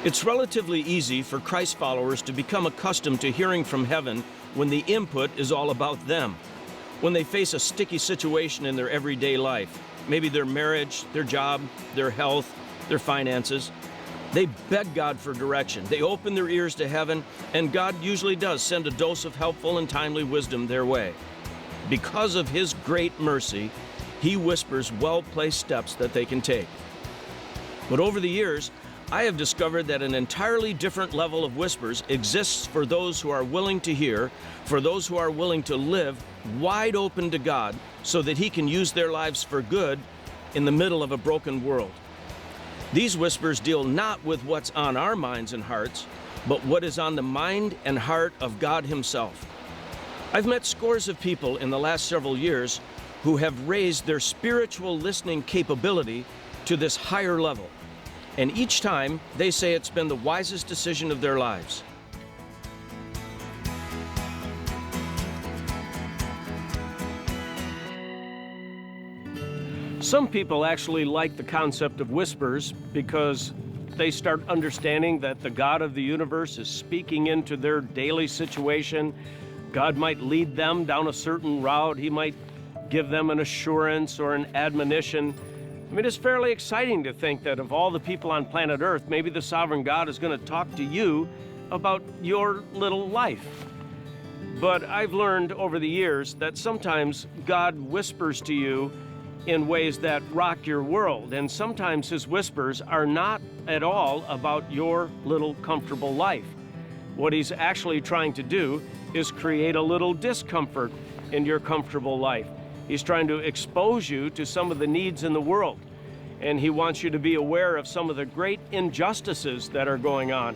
It's relatively easy for Christ followers to become accustomed to hearing from heaven when the input is all about them. When they face a sticky situation in their everyday life, maybe their marriage, their job, their health, their finances, they beg God for direction. They open their ears to heaven, and God usually does send a dose of helpful and timely wisdom their way. Because of His great mercy, He whispers well-placed steps that they can take. But over the years, I have discovered that an entirely different level of whispers exists for those who are willing to hear, for those who are willing to live wide open to God so that He can use their lives for good in the middle of a broken world. These whispers deal not with what's on our minds and hearts, but what is on the mind and heart of God Himself. I've met scores of people in the last several years who have raised their spiritual listening capability to this higher level. And each time, they say it's been the wisest decision of their lives. Some people actually like the concept of whispers because they start understanding that the God of the universe is speaking into their daily situation. God might lead them down a certain route. He might give them an assurance or an admonition. I mean, it's fairly exciting to think that of all the people on planet Earth, maybe the sovereign God is going to talk to you about your little life. But I've learned over the years that sometimes God whispers to you in ways that rock your world, and sometimes His whispers are not at all about your little comfortable life. What He's actually trying to do is create a little discomfort in your comfortable life. He's trying to expose you to some of the needs in the world, and He wants you to be aware of some of the great injustices that are going on,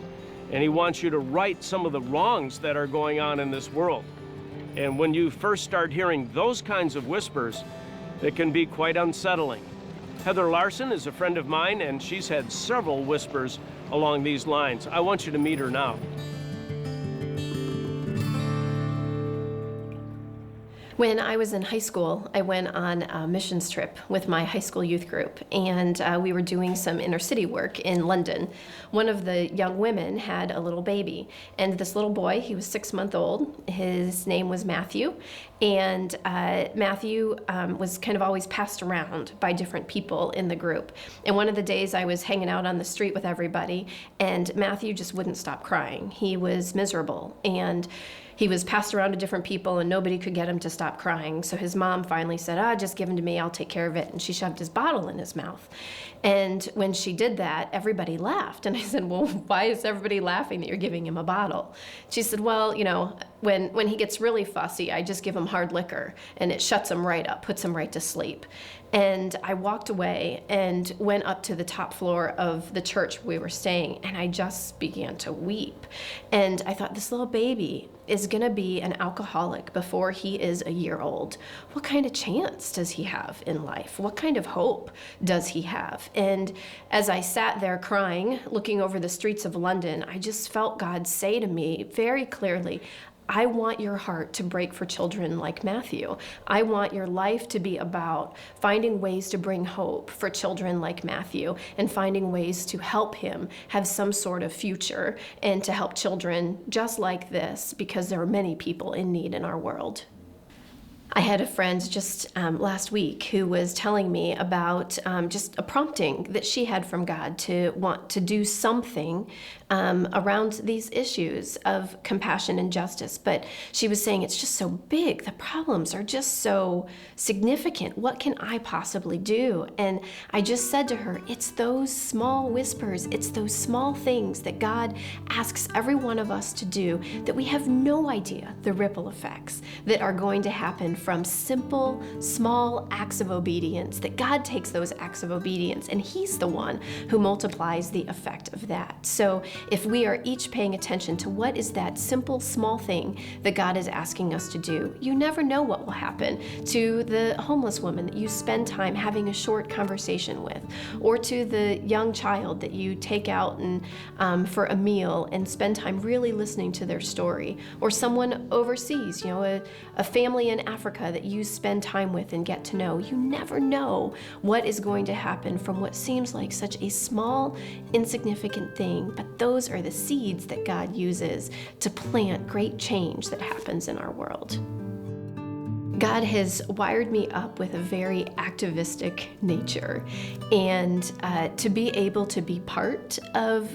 and He wants you to right some of the wrongs that are going on in this world. And when you first start hearing those kinds of whispers, it can be quite unsettling. Heather Larson is a friend of mine, and she's had several whispers along these lines. I want you to meet her now. When I was in high school, I went on a missions trip with my high school youth group, and we were doing some inner city work in London. One of the young women had a little baby, and this little boy, he was 6 months old. His name was Matthew, and Matthew was kind of always passed around by different people in the group. And one of the days I was hanging out on the street with everybody, and Matthew just wouldn't stop crying. He was miserable, and he was passed around to different people, and nobody could get him to stop crying. So his mom finally said, just give him to me, I'll take care of it. And she shoved his bottle in his mouth. And when she did that, everybody laughed. And I said, well, why is everybody laughing that you're giving him a bottle? She said, well, you know, when he gets really fussy, I just give him hard liquor, and it shuts him right up, puts him right to sleep. And I walked away and went up to the top floor of the church we were staying, and I just began to weep. And I thought, this little baby is going to be an alcoholic before he is a year old. What kind of chance does he have in life? What kind of hope does he have? And as I sat there crying, looking over the streets of London, I just felt God say to me very clearly, I want your heart to break for children like Matthew. I want your life to be about finding ways to bring hope for children like Matthew and finding ways to help him have some sort of future and to help children just like this, because there are many people in need in our world. I had a friend just last week who was telling me about just a prompting that she had from God to want to do something around these issues of compassion and justice. But she was saying it's just so big. The problems are just so significant. What can I possibly do? And I just said to her, it's those small whispers. It's those small things that God asks every one of us to do that we have no idea the ripple effects that are going to happen from simple, small acts of obedience, that God takes those acts of obedience and He's the one who multiplies the effect of that. So if we are each paying attention to what is that simple, small thing that God is asking us to do, you never know what will happen to the homeless woman that you spend time having a short conversation with, or to the young child that you take out and for a meal and spend time really listening to their story, or someone overseas, you know, a family in Africa Africa that you spend time with and get to know, you never know what is going to happen from what seems like such a small, insignificant thing, but those are the seeds that God uses to plant great change that happens in our world. God has wired me up with a very activistic nature, and to be able to be part of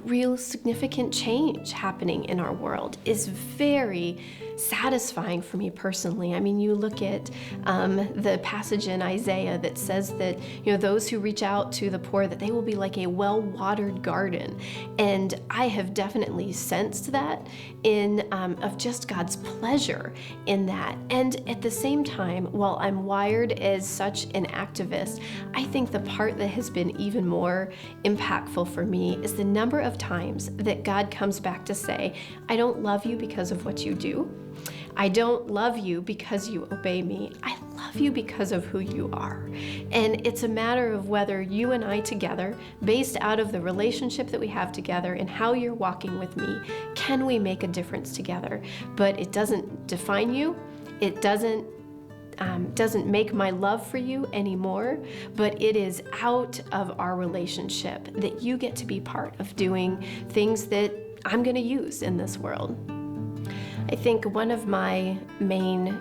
real significant change happening in our world is very satisfying for me personally. I mean, you look at the passage in Isaiah that says that those who reach out to the poor, that they will be like a well-watered garden, and I have definitely sensed that of just God's pleasure in that. And at the same time, while I'm wired as such an activist, I think the part that has been even more impactful for me is the number of times that God comes back to say, I don't love you because of what you do. I don't love you because you obey me. I love you because of who you are. And it's a matter of whether you and I together, based out of the relationship that we have together and how you're walking with me, can we make a difference together? But it doesn't define you. It doesn't make my love for you anymore, but it is out of our relationship that you get to be part of doing things that I'm going to use in this world. I think one of my main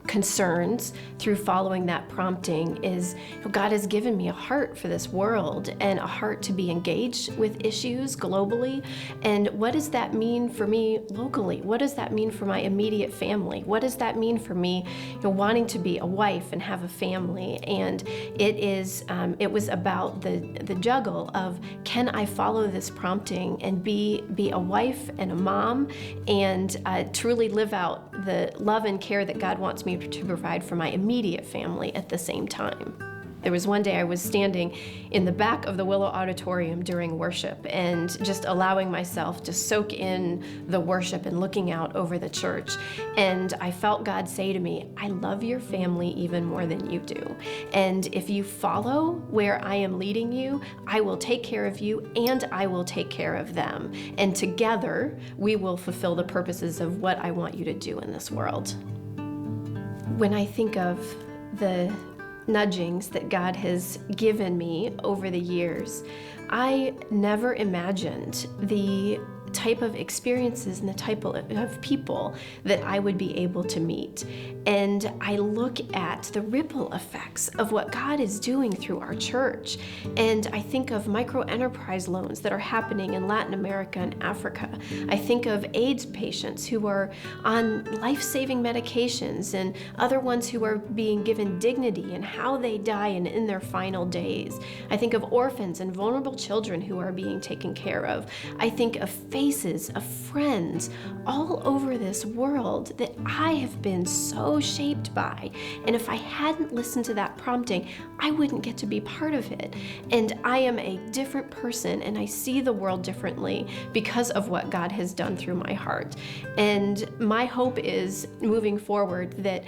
concerns through following that prompting is God has given me a heart for this world and a heart to be engaged with issues globally. And what does that mean for me locally? What does that mean for my immediate family? What does that mean for me wanting to be a wife and have a family? And it was about the juggle of, can I follow this prompting and be a wife and a mom and truly live out the love and care that God wants me to provide for my immediate family at the same time. There was one day I was standing in the back of the Willow Auditorium during worship and just allowing myself to soak in the worship and looking out over the church. And I felt God say to me, I love your family even more than you do. And if you follow where I am leading you, I will take care of you and I will take care of them. And together we will fulfill the purposes of what I want you to do in this world. When I think of the nudgings that God has given me over the years, I never imagined the type of experiences and the type of people that I would be able to meet. And I look at the ripple effects of what God is doing through our church. And I think of micro-enterprise loans that are happening in Latin America and Africa. I think of AIDS patients who are on life-saving medications and other ones who are being given dignity and how they die and in their final days. I think of orphans and vulnerable children who are being taken care of. I think of faces of friends all over this world that I have been so shaped by. And if I hadn't listened to that prompting, I wouldn't get to be part of it. And I am a different person and I see the world differently because of what God has done through my heart. And my hope is moving forward that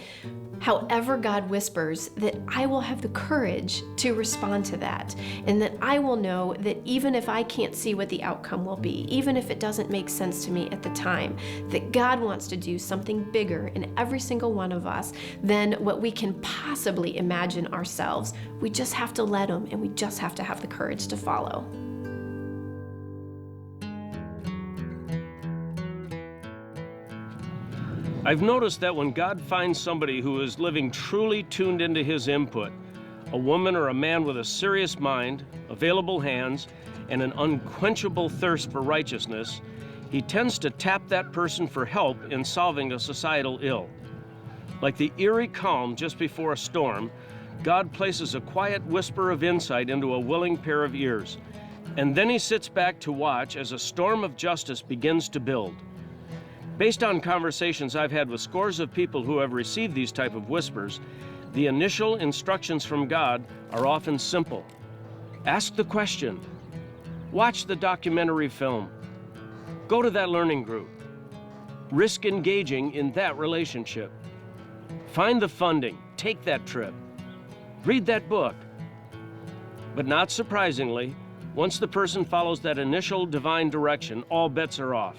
however God whispers, that I will have the courage to respond to that, and that I will know that even if I can't see what the outcome will be, even if it doesn't make sense to me at the time, that God wants to do something bigger in every single one of us than what we can possibly imagine ourselves. We just have to let Him, and we just have to have the courage to follow. I've noticed that when God finds somebody who is living truly tuned into His input, a woman or a man with a serious mind, available hands, and an unquenchable thirst for righteousness, He tends to tap that person for help in solving a societal ill. Like the eerie calm just before a storm, God places a quiet whisper of insight into a willing pair of ears, and then He sits back to watch as a storm of justice begins to build. Based on conversations I've had with scores of people who have received these type of whispers, the initial instructions from God are often simple. Ask the question. Watch the documentary film. Go to that learning group. Risk engaging in that relationship. Find the funding. Take that trip. Read that book. But not surprisingly, once the person follows that initial divine direction, all bets are off.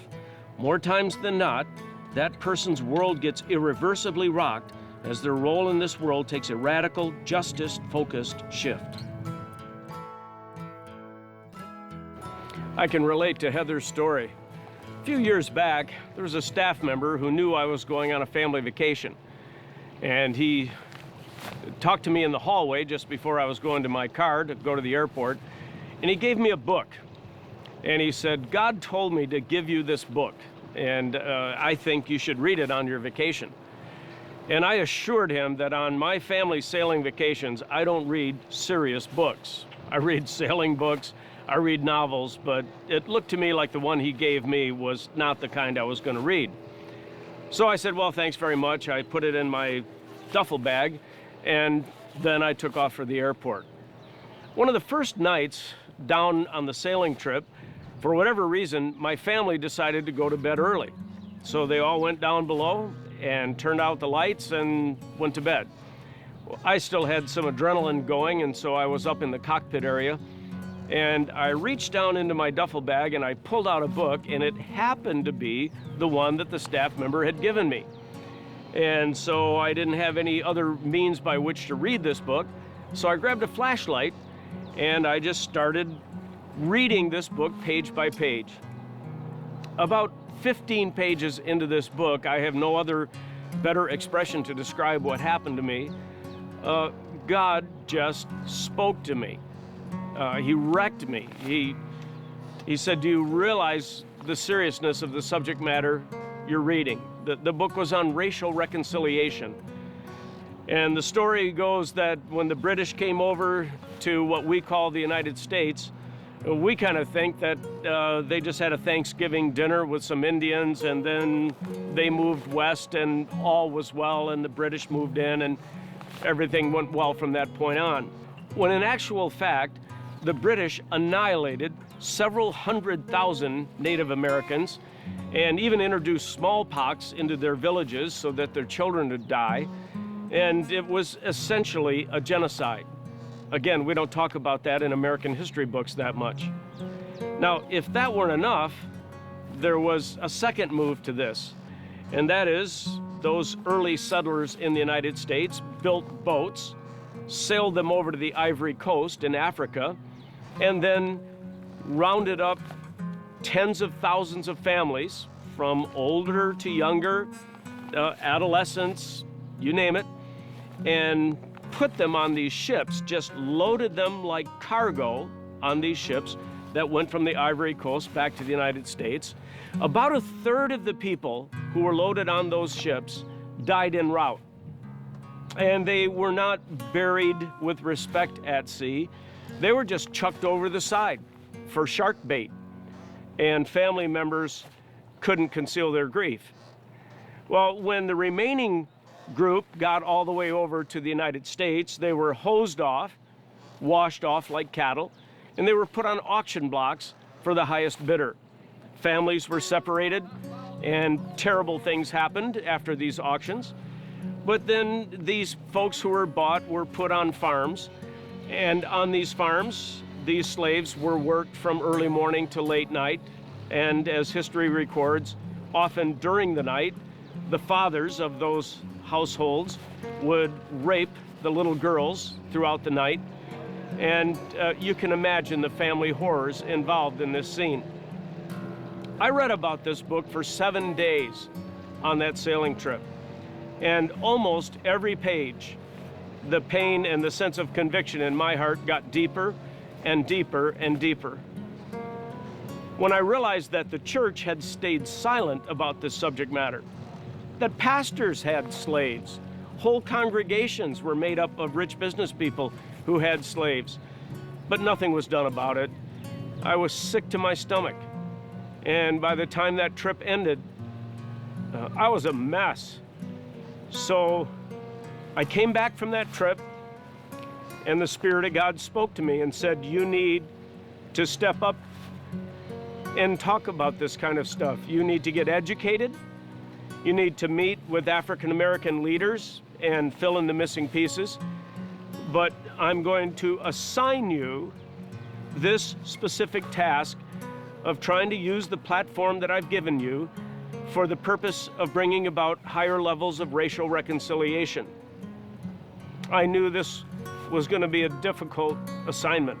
More times than not, that person's world gets irreversibly rocked as their role in this world takes a radical, justice-focused shift. I can relate to Heather's story. A few years back, there was a staff member who knew I was going on a family vacation. And he talked to me in the hallway just before I was going to my car to go to the airport. And he gave me a book. And he said, "God told me to give you this book. And I think you should read it on your vacation." And I assured him that on my family sailing vacations, I don't read serious books. I read sailing books, I read novels, but it looked to me like the one he gave me was not the kind I was going to read. So I said, "Well, thanks very much." I put it in my duffel bag, and then I took off for the airport. One of the first nights down on the sailing trip, for whatever reason, my family decided to go to bed early. So they all went down below and turned out the lights and went to bed. Well, I still had some adrenaline going, and so I was up in the cockpit area. And I reached down into my duffel bag and I pulled out a book, and it happened to be the one that the staff member had given me. And so I didn't have any other means by which to read this book. So I grabbed a flashlight and I just started reading this book page by page. About 15 pages into this book, I have no other better expression to describe what happened to me. God just spoke to me. He wrecked me. He said, "Do you realize the seriousness of the subject matter you're reading?" The book was on racial reconciliation. And the story goes that when the British came over to what we call the United States, we kind of think that they just had a Thanksgiving dinner with some Indians, and then they moved west and all was well, and the British moved in and everything went well from that point on. When in actual fact, the British annihilated several 100,000 Native Americans and even introduced smallpox into their villages so that their children would die. And it was essentially a genocide. Again, we don't talk about that in American history books that much. Now, if that weren't enough, there was a second move to this, and that is those early settlers in the United States built boats, sailed them over to the Ivory Coast in Africa, and then rounded up tens of thousands of families, from older to younger, adolescents, you name it, and put them on these ships, just loaded them like cargo on these ships that went from the Ivory Coast back to the United States. About a third of the people who were loaded on those ships died en route. And they were not buried with respect at sea. They were just chucked over the side for shark bait. And family members couldn't conceal their grief. Well, when the remaining group got all the way over to the United States, they were hosed off, washed off like cattle, and they were put on auction blocks for the highest bidder. Families were separated, and terrible things happened after these auctions. But then these folks who were bought were put on farms, and on these farms, these slaves were worked from early morning to late night, and as history records, often during the night, the fathers of those households would rape the little girls throughout the night, and you can imagine the family horrors involved in this scene. I read about this book for 7 days on that sailing trip, and almost every page, the pain and the sense of conviction in my heart got deeper and deeper and deeper. When I realized that the church had stayed silent about this subject matter, that pastors had slaves, whole congregations were made up of rich business people who had slaves, but nothing was done about it, I was sick to my stomach. And by the time that trip ended, I was a mess. So I came back from that trip, and the Spirit of God spoke to me and said, "You need to step up and talk about this kind of stuff. You need to get educated. You need to meet with African American leaders and fill in the missing pieces. But I'm going to assign you this specific task of trying to use the platform that I've given you for the purpose of bringing about higher levels of racial reconciliation. I knew this was going to be a difficult assignment.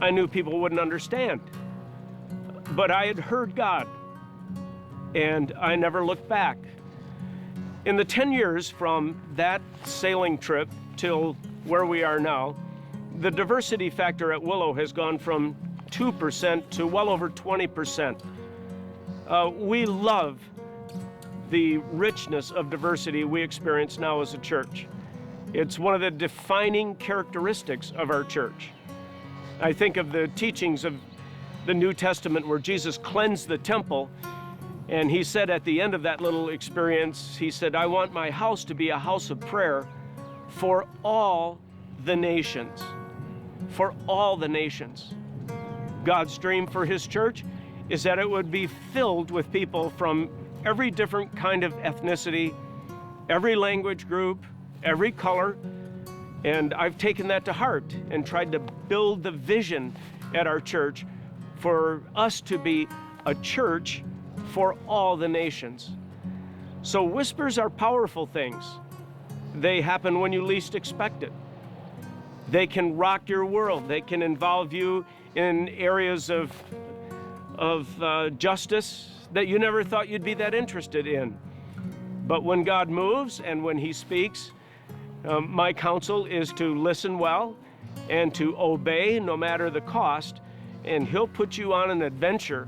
I knew people wouldn't understand. But I had heard God, and I never looked back. In the 10 years from that sailing trip till where we are now, the diversity factor at Willow has gone from 2% to well over 20%. We love the richness of diversity we experience now as a church. It's one of the defining characteristics of our church. I think of the teachings of the New Testament where Jesus cleansed the temple, and he said at the end of that little experience, he said, "I want my house to be a house of prayer for all the nations." For all the nations. God's dream for his church is that it would be filled with people from every different kind of ethnicity, every language group, every color. And I've taken that to heart and tried to build the vision at our church for us to be a church for all the nations. So whispers are powerful things. They happen when you least expect it. They can rock your world. They can involve you in areas of justice that you never thought you'd be that interested in. But when God moves and when he speaks, my counsel is to listen well and to obey no matter the cost, and he'll put you on an adventure,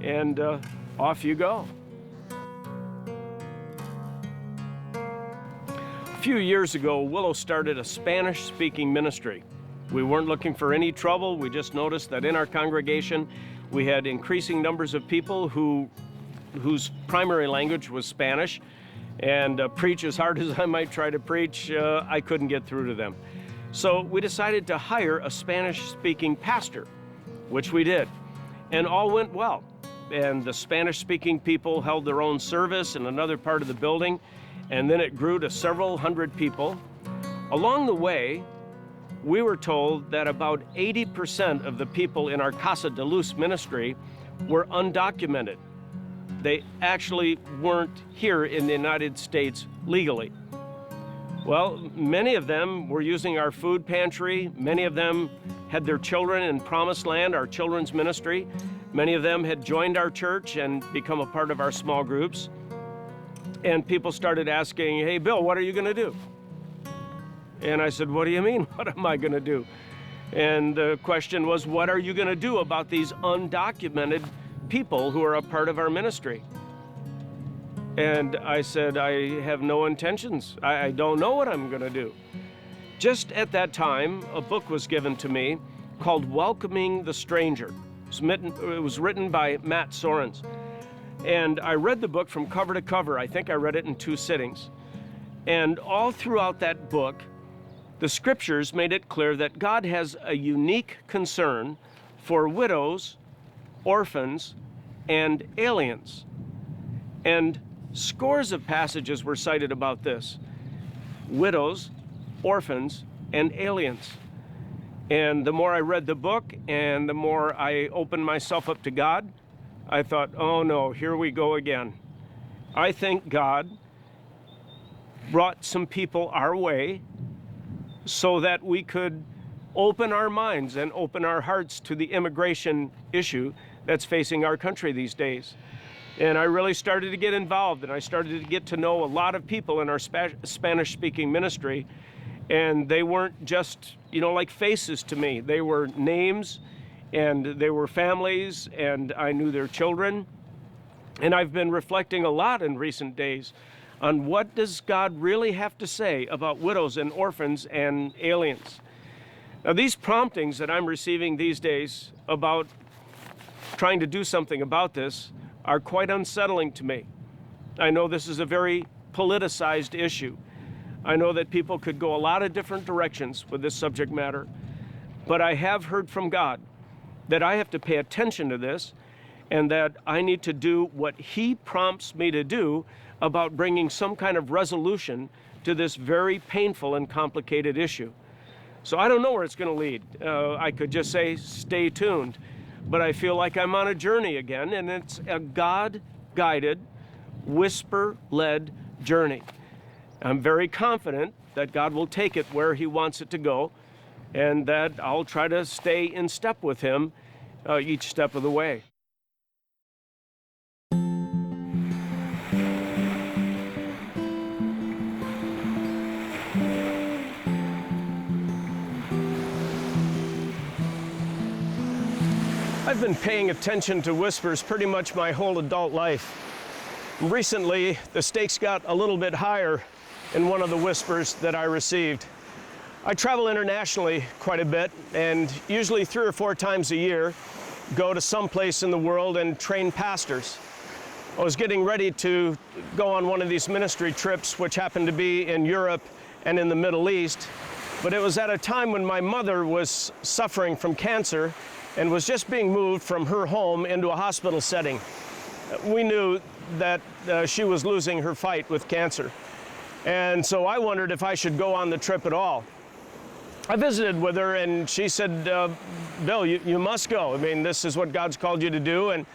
and off you go. A few years ago, Willow started a Spanish-speaking ministry. We weren't looking for any trouble. We just noticed that in our congregation, we had increasing numbers of people whose primary language was Spanish, and preach as hard as I might try to preach, I couldn't get through to them. So we decided to hire a Spanish-speaking pastor, which we did, and all went well. And the Spanish-speaking people held their own service in another part of the building, and then it grew to several hundred people. Along the way, we were told that about 80% of the people in our Casa de Luz ministry were undocumented. They actually weren't here in the United States legally. Well, many of them were using our food pantry. Many of them had their children in Promised Land, our children's ministry. Many of them had joined our church and become a part of our small groups. And people started asking, "Hey, Bill, what are you going to do?" And I said, "What do you mean, what am I going to do?" And the question was, what are you going to do about these undocumented people who are a part of our ministry? And I said, I have no intentions. I don't know what I'm going to do. Just at that time, a book was given to me called Welcoming the Stranger. It was written by Matt Sorens. And I read the book from cover to cover. I think I read it in 2 sittings. And all throughout that book, the scriptures made it clear that God has a unique concern for widows, orphans, and aliens. And scores of passages were cited about this: widows, orphans, and aliens. And the more I read the book and the more I opened myself up to God, I thought, oh no, here we go again. I think God brought some people our way so that we could open our minds and open our hearts to the immigration issue that's facing our country these days. And I really started to get involved, and I started to get to know a lot of people in our Spanish-speaking ministry, and they weren't just, like faces to me. They were names, and they were families, and I knew their children. And I've been reflecting a lot in recent days on what does God really have to say about widows and orphans and aliens. Now, these promptings that I'm receiving these days about trying to do something about this are quite unsettling to me. I know this is a very politicized issue. I know that people could go a lot of different directions with this subject matter, but I have heard from God that I have to pay attention to this and that I need to do what He prompts me to do about bringing some kind of resolution to this very painful and complicated issue. So I don't know where it's going to lead. I could just say, stay tuned. But I feel like I'm on a journey again, and it's a God-guided, whisper-led journey. I'm very confident that God will take it where He wants it to go, and that I'll try to stay in step with Him each step of the way. I've been paying attention to whispers pretty much my whole adult life. Recently, the stakes got a little bit higher in one of the whispers that I received. I travel internationally quite a bit, and usually 3 or 4 times a year go to some place in the world and train pastors. I was getting ready to go on one of these ministry trips, which happened to be in Europe and in the Middle East, but it was at a time when my mother was suffering from cancer and was just being moved from her home into a hospital setting. We knew that she was losing her fight with cancer, and so I wondered if I should go on the trip at all. I visited with her, and she said, Bill, you must go. I mean, this is what God's called you to do, and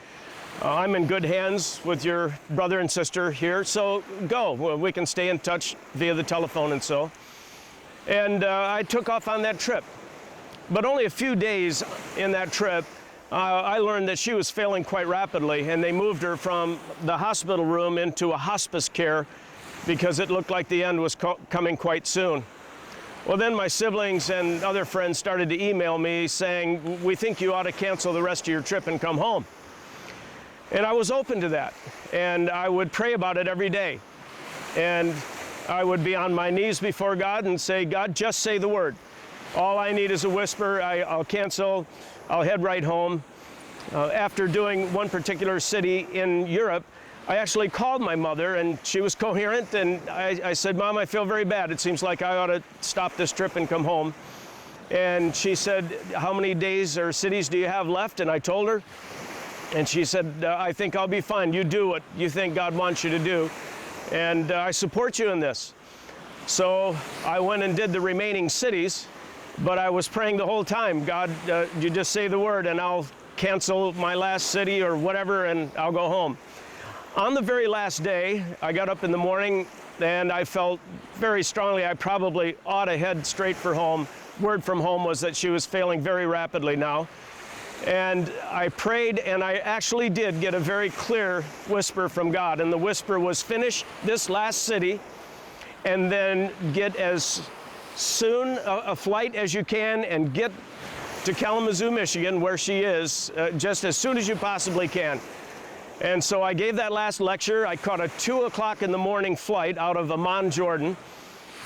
I'm in good hands with your brother and sister here, so go. Well, we can stay in touch via the telephone and so. And I took off on that trip. But only a few days in that trip, I learned that she was failing quite rapidly, and they moved her from the hospital room into a hospice care because it looked like the end was coming quite soon. Well, then my siblings and other friends started to email me saying, we think you ought to cancel the rest of your trip and come home. And I was open to that, and I would pray about it every day. And I would be on my knees before God and say, God, just say the word. All I need is a whisper. I'll cancel. I'll head right home. After doing one particular city in Europe, I actually called my mother, and she was coherent, and I said, Mom, I feel very bad. It seems like I ought to stop this trip and come home. And she said, how many days or cities do you have left? And I told her, and she said, I think I'll be fine. You do what you think God wants you to do, and I support you in this. So I went and did the remaining cities, but I was praying the whole time, God, you just say the word and I'll cancel my last city or whatever and I'll go home. On the very last day, I got up in the morning and I felt very strongly I probably ought to head straight for home. Word from home was that she was failing very rapidly now. And I prayed, and I actually did get a very clear whisper from God. And the whisper was, finish this last city and then get as soon a flight as you can and get to Kalamazoo, Michigan, where she is, just as soon as you possibly can. And so I gave that last lecture. I caught a 2 o'clock in the morning flight out of Amman, Jordan,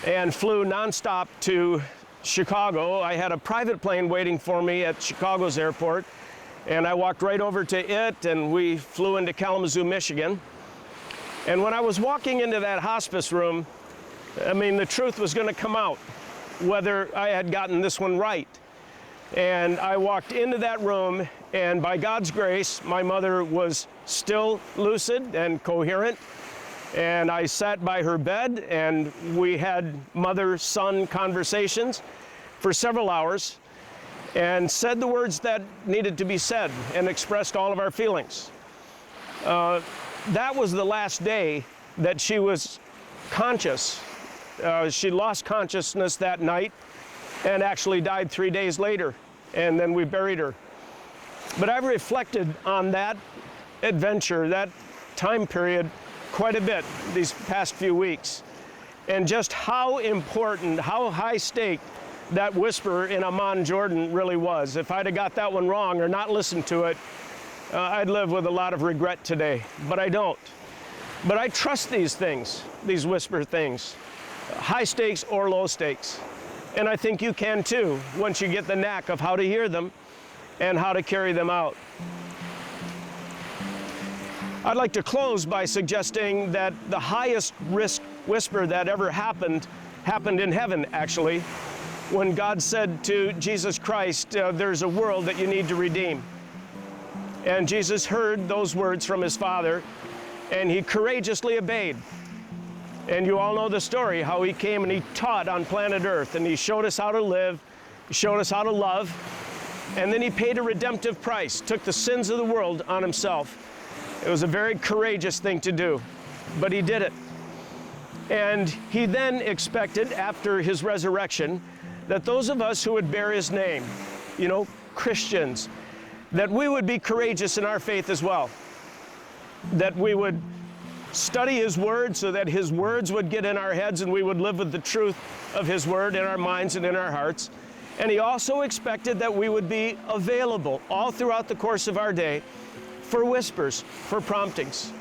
and flew nonstop to Chicago. I had a private plane waiting for me at Chicago's airport, and I walked right over to it, and we flew into Kalamazoo, Michigan. And when I was walking into that hospice room, I mean, the truth was going to come out, whether I had gotten this one right. And I walked into that room, and by God's grace, my mother was still lucid and coherent. And I sat by her bed, and we had mother-son conversations for several hours and said the words that needed to be said and expressed all of our feelings. That was the last day that she was conscious. She lost consciousness that night and actually died 3 days later, and then we buried her. But I've reflected on that adventure, that time period, quite a bit these past few weeks, and just how important, how high stake that whisper in Amman, Jordan really was. If I'd have got that one wrong or not listened to it, I'd live with a lot of regret today, but I don't. But I trust these things, these whisper things, high stakes or low stakes. And I think you can too, once you get the knack of how to hear them and how to carry them out. I'd like to close by suggesting that the highest risk whisper that ever happened in heaven, actually, when God said to Jesus Christ, there's a world that you need to redeem. And Jesus heard those words from his Father, and he courageously obeyed. And you all know the story, how he came and he taught on planet Earth, and he showed us how to live, he showed us how to love, and then he paid a redemptive price, took the sins of the world on himself. It was a very courageous thing to do. but he did it. And he then expected, after his resurrection, that those of us who would bear his name, Christians, that we would be courageous in our faith as well, that we would study his word so that his words would get in our heads and we would live with the truth of his word in our minds and in our hearts. And he also expected that we would be available all throughout the course of our day for whispers, for promptings.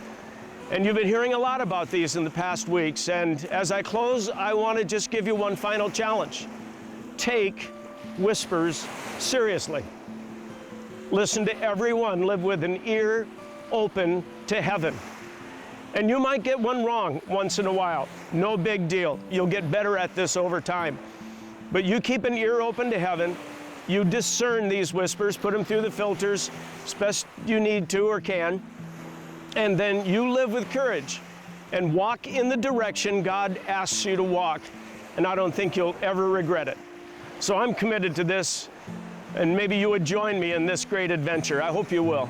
And you've been hearing a lot about these in the past weeks. And as I close, I want to just give you one final challenge. Take whispers seriously. Listen to everyone, live with an ear open to heaven. And you might get one wrong once in a while. No big deal. You'll get better at this over time. But you keep an ear open to heaven. You discern these whispers, put them through the filters as best you need to or can. And then you live with courage and walk in the direction God asks you to walk. And I don't think you'll ever regret it. So I'm committed to this, and maybe you would join me in this great adventure. I hope you will.